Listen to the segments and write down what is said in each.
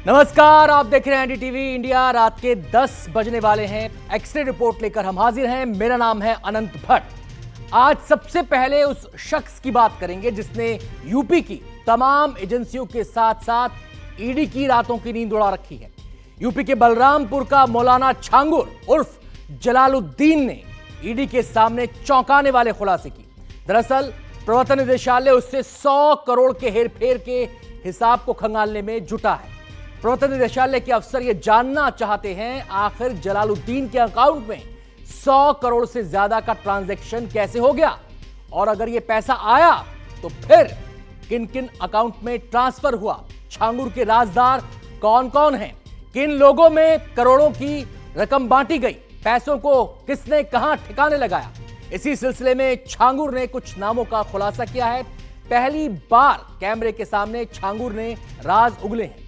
नमस्कार, आप देख रहे हैं एनडीटीवी इंडिया। रात के 10 बजने वाले हैं। एक्सरे रिपोर्ट लेकर हम हाजिर हैं। मेरा नाम है अनंत भट्ट। आज सबसे पहले उस शख्स की बात करेंगे जिसने यूपी की तमाम एजेंसियों के साथ साथ ईडी की रातों की नींद उड़ा रखी है। यूपी के बलरामपुर का मौलाना छांगुर उर्फ जलालुद्दीन ने ईडी के सामने चौंकाने वाले खुलासे की। दरअसल प्रवर्तन निदेशालय उससे 100 करोड़ के हेरफेर के हिसाब को खंगालने में जुटा है। प्रवर्तन निदेशालय के अफसर यह जानना चाहते हैं आखिर जलालुद्दीन के अकाउंट में 100 करोड़ से ज्यादा का ट्रांजैक्शन कैसे हो गया, और अगर यह पैसा आया तो फिर किन किन अकाउंट में ट्रांसफर हुआ। छांगुर के राजदार कौन कौन हैं, किन लोगों में करोड़ों की रकम बांटी गई, पैसों को किसने कहां ठिकाने लगाया। इसी सिलसिले में छांगुर ने कुछ नामों का खुलासा किया है। पहली बार कैमरे के सामने छांगुर ने राज उगले हैं।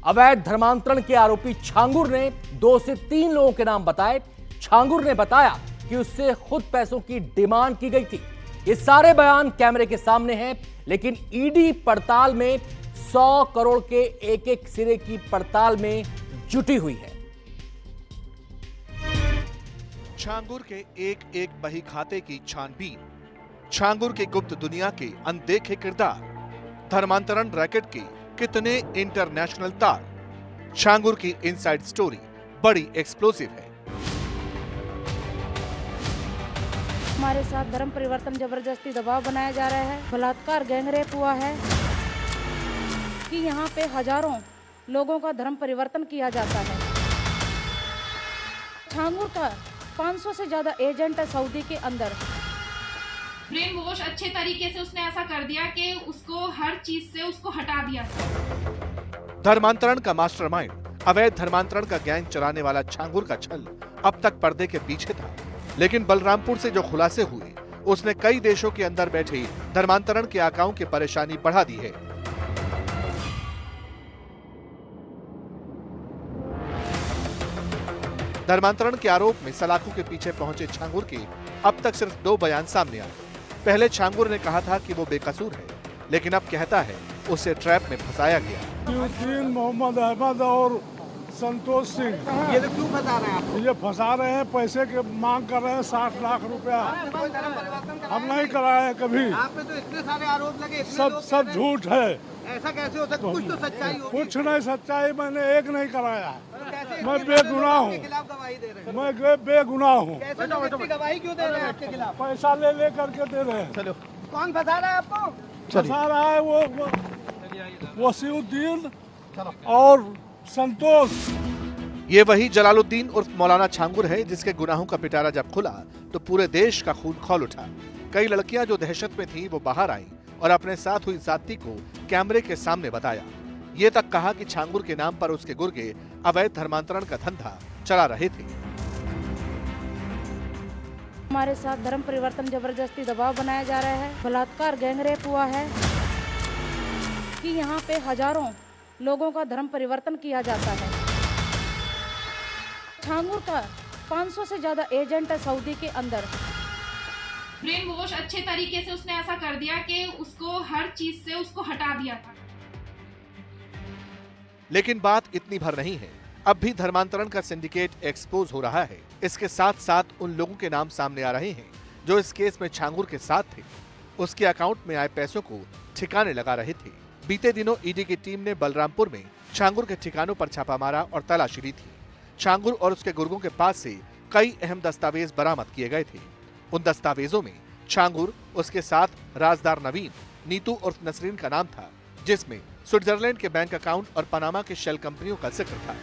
अवैध धर्मांतरण के आरोपी छांगुर ने 2 से 3 लोगों के नाम बताए। छांगुर ने बताया कि उससे खुद पैसों की डिमांड की गई थी। ये सारे बयान कैमरे के सामने हैं, लेकिन ईडी पड़ताल में 100 करोड़ के एक एक सिरे की पड़ताल में जुटी हुई है। छांगुर के एक एक बही खाते की छानबीन, छांगुर की गुप्त दुनिया के अनदेखे किरदार, धर्मांतरण रैकेट के कितने इंटरनेशनल तार, छांगुर की इनसाइड स्टोरी बड़ी एक्सप्लोसिव है। हमारे साथ धर्म परिवर्तन जबरदस्ती दबाव बनाया जा रहा है, बलात्कार गैंगरेप हुआ है कि यहाँ पे हजारों लोगों का धर्म परिवर्तन किया जाता है। छांगुर का 500 से ज्यादा एजेंट है सऊदी के अंदर। ब्रेन वॉश अच्छे तरीके से उसने ऐसा कर दिया कि उसको हर चीज से उसको हटा दिया। धर्मांतरण का मास्टरमाइंड, अवैध धर्मांतरण का गैंग चलाने वाला छांगुर का छल अब तक पर्दे के पीछे था, लेकिन बलरामपुर से जो खुलासे हुए उसने कई देशों के अंदर बैठे धर्मांतरण के आकाओं की परेशानी बढ़ा दी है। धर्मांतरण के आरोप में सलाखों के पीछे पहुंचे छांगुर के अब तक सिर्फ 2 बयान सामने आए। पहले छांगुर ने कहा था कि वो बेकसूर है, लेकिन अब कहता है उसे ट्रैप में फंसाया गया। मोहम्मद अहमद और संतोष सिंह ये तो क्यों फंसा रहे हैं आप? ये फंसा रहे हैं, पैसे के मांग कर रहे हैं 60 लाख रुपया। हम नहीं कराए हैं कभी। आप पे तो इतने सारे आरोप लगे, इतने सब लोग सब कह रहे हैं। झूठ है। ऐसा कैसे हो सकता है? कुछ तो सच्चाई होगी। कुछ नहीं सच्चाई, मैंने एक नहीं कराया। कैसे मैं इतने बेगुनाह लोग हूँ। आपके खिलाफ गवाही दे रहे हैं? मैं बेगुनाह हूँ। कैसे लोग इतनी गवाही क्यों दे रहे हैं आपके खिलाफ? पैसा ले करके दे रहे हैं। कौन फंसा रहा है आपको? फंसा रहा है वो वसीउद्दीन और संतोष। ये वही जलालुद्दीन उर्फ मौलाना छांगुर है जिसके गुनाहों का पिटारा जब खुला तो पूरे देश का खून खौल उठा। कई लड़कियां जो दहशत में थीं वो बाहर आईं और अपने साथ हुई ज्यादती को कैमरे के सामने बताया। ये तक कहा कि छांगुर के नाम पर उसके गुर्गे अवैध धर्मांतरण का धंधा चला रहे थे। हमारे साथ धर्म परिवर्तन जबरदस्ती दबाव बनाया जा रहा है, बलात्कार गैंगरेप हुआ है कि यहाँ पे हजारों लोगों का धर्म परिवर्तन किया जाता है। छांगुर का 500 से ज्यादा एजेंट है सऊदी के अंदर। ब्रेन वॉश अच्छे तरीके से उसने ऐसा कर दिया कि उसको हर चीज से उसको हटा दिया था। लेकिन बात इतनी भर नहीं है, अब भी धर्मांतरण का सिंडिकेट एक्सपोज हो रहा है। इसके साथ साथ उन लोगों के नाम सामने आ रहे हैं जो इस केस में छांगुर के साथ थे, उसके अकाउंट में आए पैसों को ठिकाने लगा रहे थे। बीते दिनों ईडी की टीम ने बलरामपुर में छांगुर के ठिकानों पर छापा मारा और तलाशी ली थी। छांगुर और उसके गुर्गों के पास से कई अहम दस्तावेज बरामद किए गए थे। उन दस्तावेजों में छांगुर, उसके साथ राजदार नवीन, नीतू और नसरीन का नाम था, जिसमें स्विट्जरलैंड के बैंक अकाउंट और पनामा के शेल कंपनियों का जिक्र था।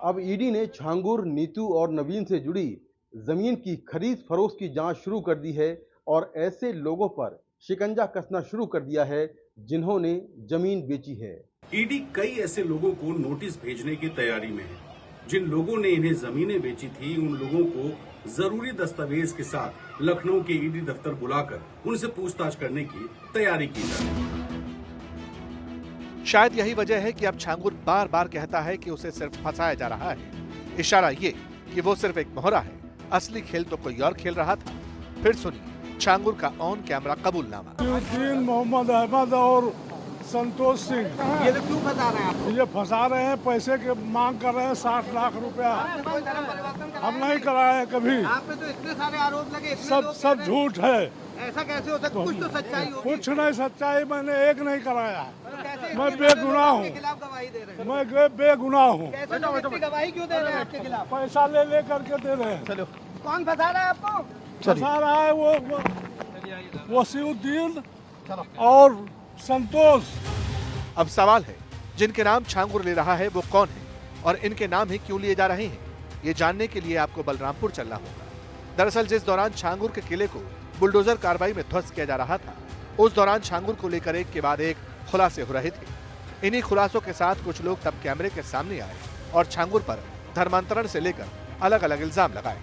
अब ईडी ने छांगुर, नीतू और नवीन से जुड़ी जमीन की खरीद फरोख्त की जांच शुरू कर दी है और ऐसे लोगों पर शिकंजा कसना शुरू कर दिया है जिन्होंने जमीन बेची है। ईडी कई ऐसे लोगों को नोटिस भेजने की तैयारी में है। जिन लोगों ने इन्हें जमीनें बेची थी उन लोगों को जरूरी दस्तावेज के साथ लखनऊ के ईडी दफ्तर बुलाकर उनसे पूछताछ करने की तैयारी की जा रही है। शायद यही वजह है कि अब छांगुर बार बार कहता है कि उसे सिर्फ फंसाया जा रहा है। इशारा ये कि वो सिर्फ एक मोहरा है, असली खेल तो कोई और खेल रहा था। फिर सुनिए छांगुर का ऑन कैमरा कबूलनामा। मोहम्मद अहमद और संतोष सिंह। ये लोग क्यों फंसा रहे हैं आपको? ये फंसा रहे हैं, पैसे के मांग कर रहे हैं 60 लाख रुपया। कोई धर्म परिवर्तन करा हम नहीं कराए कभी। आप पे तो इतने सारे आरोप लगे, इतने सब लोग सब कह रहे हैं। झूठ है। ऐसा कैसे हो सकता है? कुछ तो सच्चाई होगी। कुछ नहीं सच्चाई, मैंने एक नहीं कराया। तो कैसे मैं इतने बेगुनाह लोग हूँ। आपके खिलाफ गवाही दे रहे हैं? मैं बेगुनाह हूँ। कैसे लोग इतनी गवाही क्यों दे रहे हैं आपके खिलाफ? पैसा ले करके दे रहे हैं। कौन फंसा रहा है आपको? फंसा रहा है वो वसीउद्दीन और संतोष। अब सवाल है, जिनके नाम छांगुर ले रहा है वो कौन है और इनके नाम ही क्यों लिए जा रहे हैं, ये जानने के लिए आपको बलरामपुर चलना होगा। दरअसल जिस दौरान छांगुर के किले को बुलडोजर कार्रवाई में ध्वस्त किया जा रहा था, उस दौरान छांगुर को लेकर एक के बाद एक खुलासे हो रहे थे। इन्हीं खुलासों के साथ कुछ लोग तब कैमरे के सामने आए और छांगुर पर धर्मांतरण से लेकर अलग अलग इल्जाम लगाए।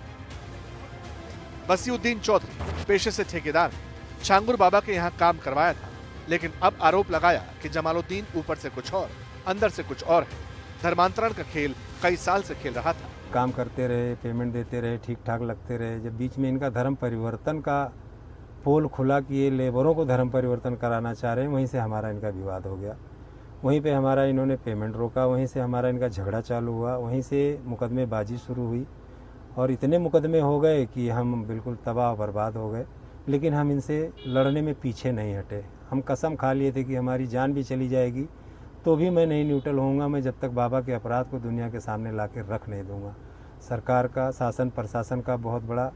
वसीउद्दीन चौधरी पेशे से ठेकेदार हैं। छांगुर बाबा के यहाँ काम करवाया था, लेकिन अब आरोप लगाया कि जमालुद्दीन ऊपर से कुछ और अंदर से कुछ और है। धर्मांतरण का खेल कई साल से खेल रहा था। काम करते रहे, पेमेंट देते रहे, ठीक ठाक लगते रहे। जब बीच में इनका धर्म परिवर्तन का पोल खुला कि ये लेबरों को धर्म परिवर्तन कराना चाह रहे हैं, वहीं से हमारा इनका विवाद हो गया। वहीं पे हमारा इन्होंने पेमेंट रोका, वहीं से हमारा इनका झगड़ा चालू हुआ, वहीं से मुकदमेबाजी शुरू हुई और इतने मुकदमे हो गए कि हम बिल्कुल तबाह बर्बाद हो गए। लेकिन हम इनसे लड़ने में पीछे नहीं हटे। हम कसम खा लिए थे कि हमारी जान भी चली जाएगी तो भी मैं नहीं न्यूट्रल होऊंगा, मैं जब तक बाबा के अपराध को दुनिया के सामने ला के रख नहीं दूंगा। सरकार का, शासन प्रशासन का बहुत बड़ा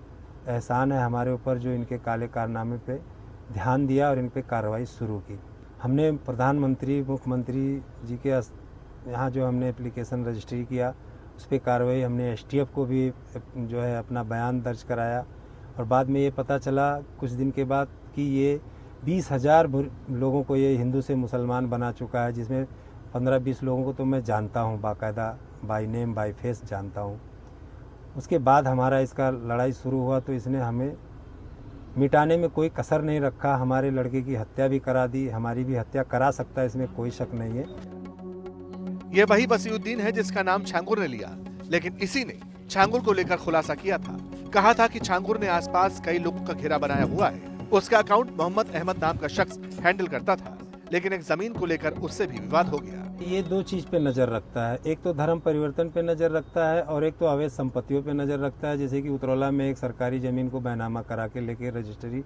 एहसान है हमारे ऊपर, जो इनके काले कारनामे पे ध्यान दिया और इन पे कार्रवाई शुरू की। हमने प्रधानमंत्री, मुख्यमंत्री जी के यहाँ जो हमने एप्लीकेशन रजिस्ट्री किया, उस पर कार्रवाई हमने एसटीएफ को भी जो है अपना बयान दर्ज कराया। और बाद में ये पता चला कुछ दिन के बाद कि ये 20,000 लोगों को ये हिंदू से मुसलमान बना चुका है, जिसमें 15-20 लोगों को तो मैं जानता हूँ, बाकायदा बाय नेम बाय फेस जानता हूँ। उसके बाद हमारा इसका लड़ाई शुरू हुआ तो इसने हमें मिटाने में कोई कसर नहीं रखा। हमारे लड़के की हत्या भी करा दी, हमारी भी हत्या करा सकता है, इसमें कोई शक नहीं है। ये वही वसीउद्दीन है जिसका नाम छांगुर ने लिया, लेकिन इसी ने छांगुर को लेकर खुलासा किया था। कहा था कि छांगुर ने आसपास कई लोगों का घेरा बनाया हुआ है। उसका अकाउंट मोहम्मद अहमद नाम का शख्स हैंडल करता था, लेकिन एक जमीन को लेकर उससे भी विवाद हो गया। ये दो चीज़ पे नज़र रखता है, एक तो धर्म परिवर्तन पे नज़र रखता है और एक तो अवैध संपत्तियों पे नज़र रखता है। जैसे कि उतरौला में एक सरकारी ज़मीन को बैनामा करा के लेके रजिस्ट्री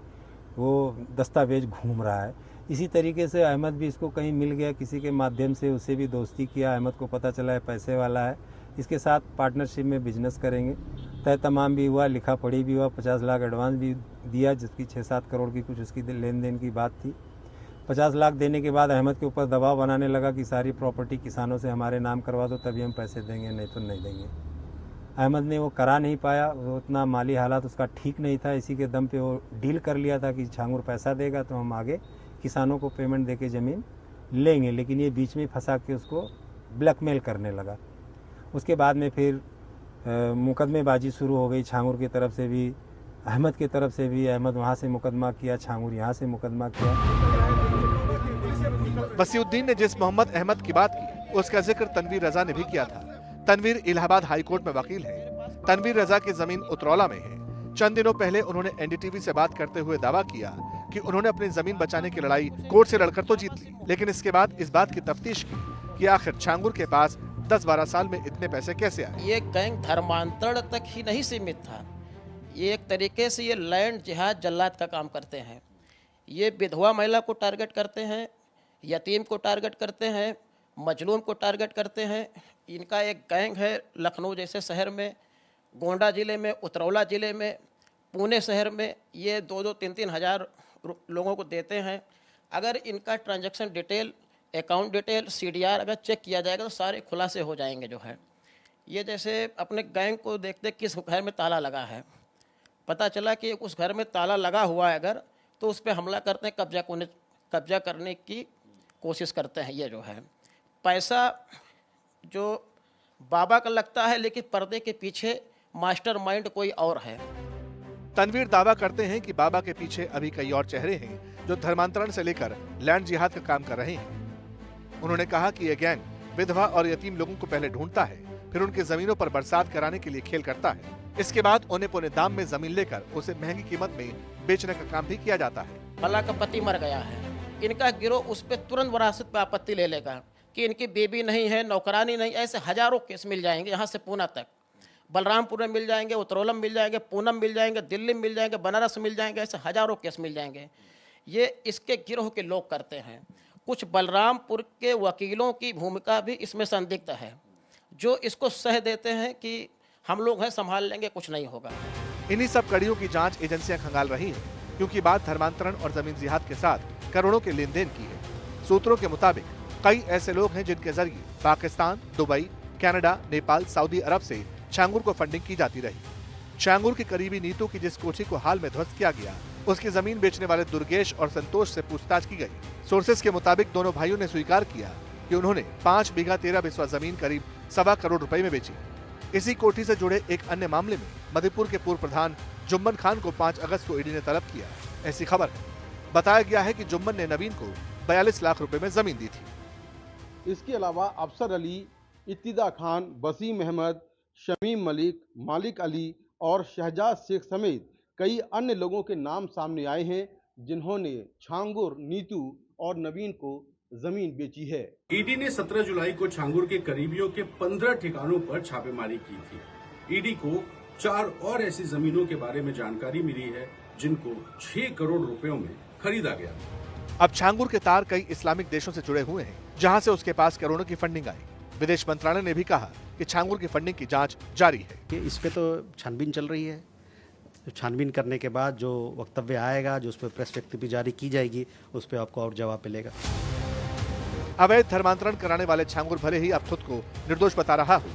वो दस्तावेज घूम रहा है। इसी तरीके से अहमद भी इसको कहीं मिल गया किसी के माध्यम से, उससे भी दोस्ती किया। अहमद को पता चला है पैसे वाला है, इसके साथ पार्टनरशिप में बिजनेस करेंगे। तय तमाम भी हुआ, लिखा पढ़ी भी हुआ, 50 लाख एडवांस भी दिया, जिसकी 6-7 करोड़ की कुछ उसकी लेन देन की बात थी। 50 लाख देने के बाद अहमद के ऊपर दबाव बनाने लगा कि सारी प्रॉपर्टी किसानों से हमारे नाम करवा दो, तभी हम पैसे देंगे, नहीं तो नहीं देंगे। अहमद ने वो करा नहीं पाया, वो उतना माली हालात उसका ठीक नहीं था। इसी के दम पे वो डील कर लिया था कि छांगुर पैसा देगा तो हम आगे किसानों को पेमेंट दे के ज़मीन लेंगे, लेकिन ये बीच में फंसा के उसको ब्लैकमेल करने लगा। उसके बाद में फिर मुकदमेबाजी शुरू हो गई, छांगुर की तरफ से भी, अहमद की तरफ से भी। अहमद वहाँ से मुकदमा किया, छांगुर यहाँ से मुकदमा किया। वसीउद्दीन ने जिस मोहम्मद अहमद की बात की, उसका जिक्र तनवीर रजा ने भी किया था। तनवीर इलाहाबाद हाई कोर्ट में वकील है। तनवीर रजा की जमीन उतरौला में है। चंद दिनों पहले उन्होंने एनडीटीवी से बात करते हुए दावा किया कि उन्होंने अपनी जमीन बचाने की लड़ाई कोर्ट से लड़कर तो जीत ली, लेकिन इसके बाद इस बात की तफ्तीश की कि आखिर छांगुर के पास 10-12 साल में इतने पैसे कैसे आए। ये गैंग धर्मांतरण तक ही नहीं सीमित था, ये एक तरीके से ये लैंड जिहाद जल्लाद का काम करते हैं। ये विधवा महिला को टारगेट करते हैं, यतीम को टारगेट करते हैं, मजलूम को टारगेट करते हैं। इनका एक गैंग है लखनऊ जैसे शहर में, गोंडा ज़िले में, उतरौला ज़िले में, पुणे शहर में। ये 2-3 हज़ार लोगों को देते हैं। अगर इनका transaction detail, account detail, CDR अगर चेक किया जाएगा तो सारे खुलासे हो जाएंगे। जो है ये जैसे अपने गैंग को देखते किस घर में ताला लगा है, पता चला कि उस घर में ताला लगा हुआ है अगर, तो उस पर हमला करते हैं, कब्जा करने की कोशिश करते हैं। ये जो है पैसा जो बाबा का लगता है, लेकिन पर्दे के पीछे मास्टरमाइंड कोई और है। तनवीर दावा करते हैं कि बाबा के पीछे अभी कई और चेहरे हैं जो धर्मांतरण से लेकर लैंड जिहाद का काम कर रहे हैं। उन्होंने कहा कि यह गैंग विधवा और यतीम लोगों को पहले ढूंढता है, फिर उनकी जमीनों पर बरसात कराने के लिए खेल करता है। इसके बाद औने पौने दाम में जमीन लेकर उसे महंगी कीमत में बेचने का काम भी किया जाता है। भला का पति मर गया है, इनका गिरोह उस पर तुरंत विरासत पे आपत्ति ले लेगा कि इनकी बेबी नहीं है, नौकरानी नहीं। ऐसे हजारों केस मिल जाएंगे यहाँ से पूना तक। बलरामपुर में मिल जाएंगे, उत्तरोलम मिल जाएंगे, पूनम मिल जाएंगे, दिल्ली में मिल जाएंगे, बनारस मिल जाएंगे। ऐसे हजारों केस मिल जाएंगे। ये इसके गिरोह के लोग करते हैं। कुछ बलरामपुर के वकीलों की भूमिका भी इसमें संदिग्ध है, जो इसको सह देते हैं कि हम लोग हैं, संभाल लेंगे, कुछ नहीं होगा। इन्हीं सब कड़ियों की जांच एजेंसियां खंगाल रही हैं, क्योंकि बात धर्मांतरण और जमीन जिहाद के साथ करोड़ों के लेन देन की है। सूत्रों के मुताबिक कई ऐसे लोग हैं जिनके जरिए Pakistan, Dubai, Canada, Nepal, Saudi Arabia से छांगुर को फंडिंग की जाती रही। छांगुर की करीबी नीतू की जिस कोठी को हाल में ध्वस्त किया गया, उसकी जमीन बेचने वाले दुर्गेश और संतोष से पूछताछ की गई। सोर्सेस के मुताबिक दोनों भाइयों ने स्वीकार किया कि उन्होंने 5 बीघा 13 बिस्वा जमीन करीब 1.25 करोड़ रुपए में बेची। इसी कोठी से जुड़े एक अन्य मामले में मधुपुर के पूर्व प्रधान जुम्मन खान को 5 अगस्त को ईडी ने तलब किया, ऐसी खबर है। बताया गया है कि जुम्मन ने नवीन को 42 लाख रुपए में जमीन दी थी। इसके अलावा अफसर अली, इत्तिदा खान, वसीम अहमद, शमीम मलिक, मालिक अली और शहजाद शेख समेत कई अन्य लोगों के नाम सामने आए हैं, जिन्होंने छांगुर, नीतू और नवीन को जमीन बेची है। ईडी ने 17 जुलाई को छांगुर के करीबियों के 15 ठिकानों पर छापेमारी की थी। ईडी को 4 और ऐसी जमीनों के बारे में जानकारी मिली है, जिनको 6 करोड़ रुपयों में खरीदा गया। अब छांगुर के तार कई इस्लामिक देशों से जुड़े हुए हैं, जहां से उसके पास करोड़ों की फंडिंग आई। विदेश मंत्रालय ने भी कहा कि छांगुर की फंडिंग की जांच जारी है। इस पे तो छानबीन चल रही है। छानबीन करने के बाद जो वक्तव्य आएगा, जो उस पर प्रेस व्यक्ति जारी की जाएगी, उस पर आपको और जवाब मिलेगा। अवैध धर्मांतरण कराने वाले छांगुर भले ही अब खुद को निर्दोष बता रहा हो,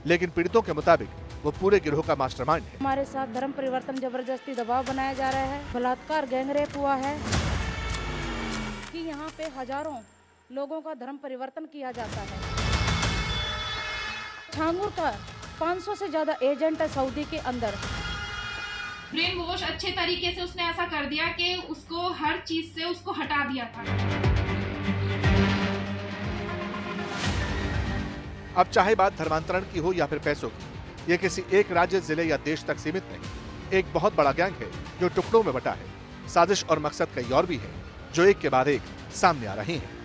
लेकिन पीड़ितों के मुताबिक वो पूरे गिरोह का मास्टरमाइंड है। हमारे साथ धर्म परिवर्तन, जबरदस्ती दबाव बनाया जा रहा है, बलात्कार, गैंगरेप हुआ है कि यहाँ पे हजारों लोगों का धर्म परिवर्तन किया जाता है। छांगुर का 500 से ज्यादा एजेंट है सऊदी के अंदर। ब्रेन वॉश अच्छे तरीके से उसने ऐसा कर दिया कि उसको हर चीज से उसको हटा दिया था। अब चाहे बात धर्मांतरण की हो या फिर पैसों की, ये किसी एक राज्य, जिले या देश तक सीमित नहीं। एक बहुत बड़ा गैंग है जो टुकड़ों में बटा है। साजिश और मकसद कई और भी है, जो एक के बाद एक सामने आ रहे हैं।